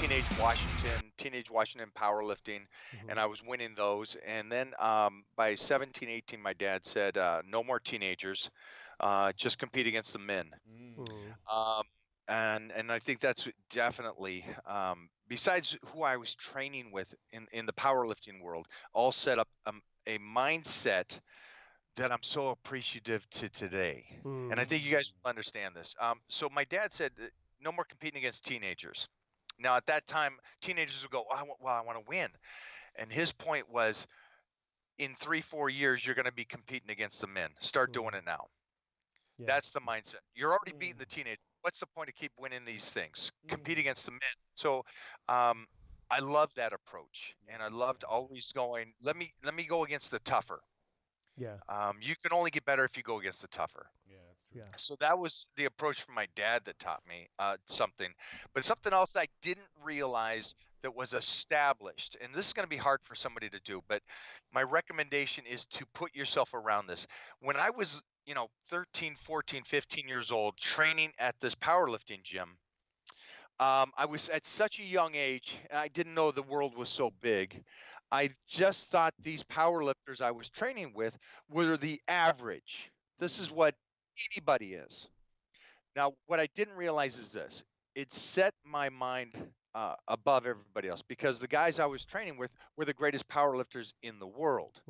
teenage Washington powerlifting, and I was winning those. And then by 17, 18, my dad said, no more teenagers, just compete against the men. Um, and I think that's definitely, besides who I was training with in the powerlifting world, all set up a mindset that I'm so appreciative to today. And I think you guys will understand this. So my dad said, no more competing against teenagers. Now, at that time, teenagers would go, I want to win. And his point was, in 3-4 years, you're going to be competing against the men. Start doing it now. Yeah. That's the mindset. You're already beating the teenagers. What's the point of keep winning these things? Compete against the men. So I love that approach. And I loved always going, let me go against the tougher. Yeah. You can only get better if you go against the tougher. Yeah, that's true. Yeah. So that was the approach from my dad that taught me something. But something else I didn't realize that was established, and this is going to be hard for somebody to do, but my recommendation is to put yourself around this. When I was, 13, 14, 15 years old, training at this powerlifting gym, I was at such a young age, and I didn't know the world was so big. I just thought these powerlifters I was training with were the average. This is what anybody is. Now, what I didn't realize is this. It set my mind above everybody else, because the guys I was training with were the greatest powerlifters in the world.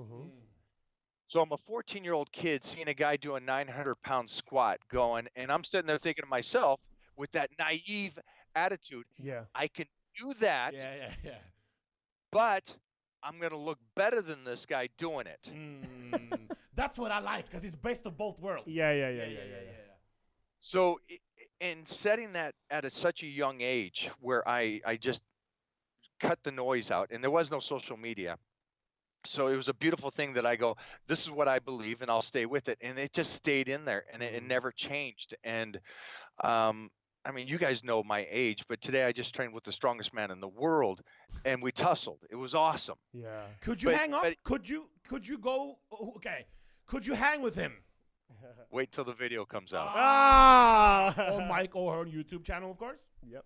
So I'm a 14-year-old kid seeing a guy do a 900-pound squat going, and I'm sitting there thinking to myself with that naive attitude, I can do that, but I'm going to look better than this guy doing it. That's what I like, because it's best of both worlds. Yeah. So in setting that at such a young age, where I just cut the noise out, and there was no social media. So it was a beautiful thing that I go, this is what I believe, and I'll stay with it. And it just stayed in there, and it never changed. And I mean, you guys know my age, but today I just trained with the strongest man in the world, and we tussled. It was awesome. Yeah. Could you hang up? Could you go? Okay. Could you hang with him? Wait till the video comes out. On Mike O'Hearn YouTube channel, of course. Yep.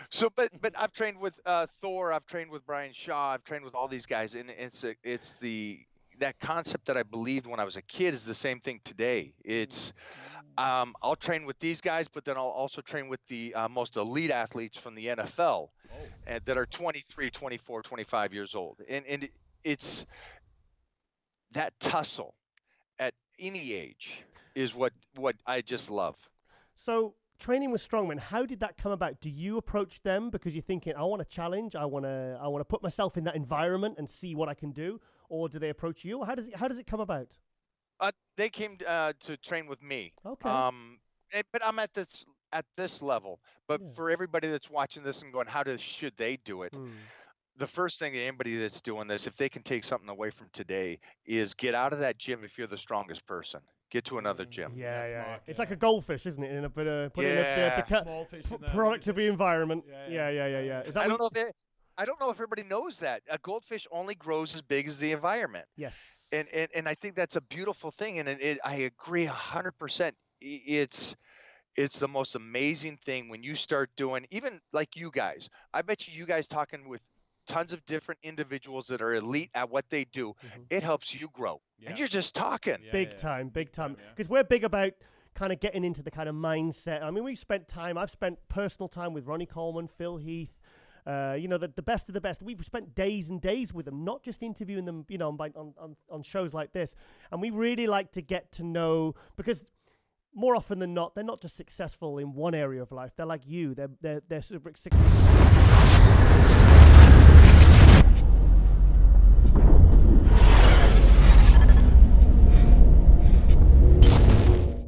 So, but I've trained with Thor. I've trained with Brian Shaw. I've trained with all these guys, and it's that concept that I believed when I was a kid is the same thing today. It's I'll train with these guys, but then I'll also train with the most elite athletes from the NFL and that are 23, 24, 25 years old. And it's that tussle at any age is what I just love. So training with strongmen, how did that come about? Do you approach them because you're thinking, I want to challenge, I want to put myself in that environment and see what I can do, or do they approach you? How does it come about? They came to train with me. Okay. But I'm at this level. But for everybody that's watching this and going, should they do it? The first thing anybody that's doing this, if they can take something away from today, is get out of that gym if you're the strongest person. Get to another gym. Yeah. It's like a goldfish, isn't it? In a bit of small fish in productivity environment. Yeah. Is that I don't know if everybody knows that. A goldfish only grows as big as the environment. Yes. And I think that's a beautiful thing. And I agree 100%. It's the most amazing thing when you start doing, even like you guys. I bet you guys talking with tons of different individuals that are elite at what they do, it helps you grow. And you're just talking. Big time. Because we're big about kind of getting into the kind of mindset. I mean, I've spent personal time with Ronnie Coleman, Phil Heath, the best of the best. We've spent days and days with them, not just interviewing them, on shows like this. And we really like to get to know, because more often than not, they're not just successful in one area of life. They're like you. They're successful.